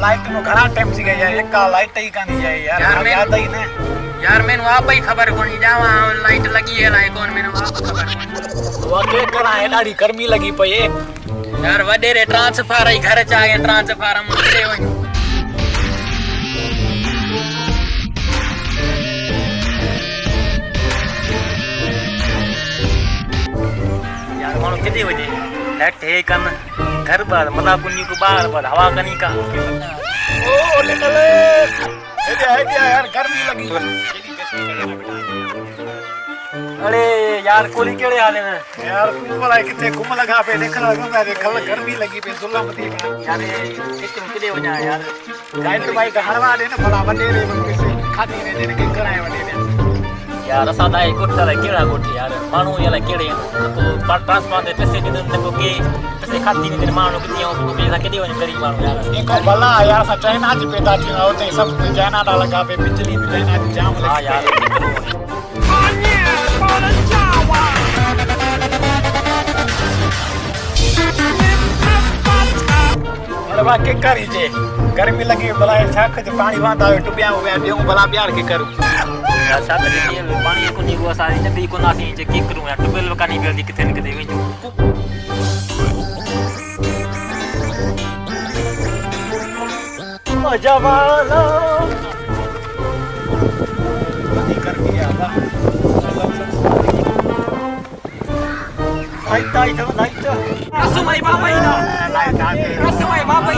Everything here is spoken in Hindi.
लाइट नो घणा टाइम थी गया एक का लाइट ही कानी जाए यार याद ही ने यार मैंने आप ही खबर कोनी जावा लाइट लगी है लाए कौन मैंने आप खबर कोनी वो के करा है डाड़ी गर्मी लगी पई यार वडे रे ट्रांसफार ही घर चा गए ट्रांसफार मुंडे वई यार मानो कितने बजे लाइट है कन घर पर मतलब कुन्नी को बाहर पर हवा कनी का ओ निकल है यार गर्मी लगी अरे यार कोली केड़े हाले में यार तू भला किथे घूम लगा पे देख लगा देखल गर्मी लगी पे जुलम थी यार एक किले हो जाए यार लाइट भाई हड़वा दे ना भला वडे रे किसे खाती ने के कराए वडे ने यार असा दाई कोठा रे केड़ा कोठी यार मानू याला केड़े तो ट्रांसफर दे पैसे दे दे को के पैसे खाती ने मानू किती हो पैसा केदे वने करी मानू यार इको भला यार सा चाइना जी पैदा थी होते सब चाइना डा लगा पे बिजली चाइना जाम लगी हां यार अरे बा के करी जे गर्मी लगी भला छाख जे पानी वांदा टुबिया हो देऊ भला प्यार के करू यार साथ में पानी को नहीं वो सारी नबी को नासी जे की करूं यार टुबेल का नहीं बेल किथे न कदे वेजू मजा वाला बदी कर दिया बा आई ताई तो नहीं तो असमय बाबा ही ना असमय बाबा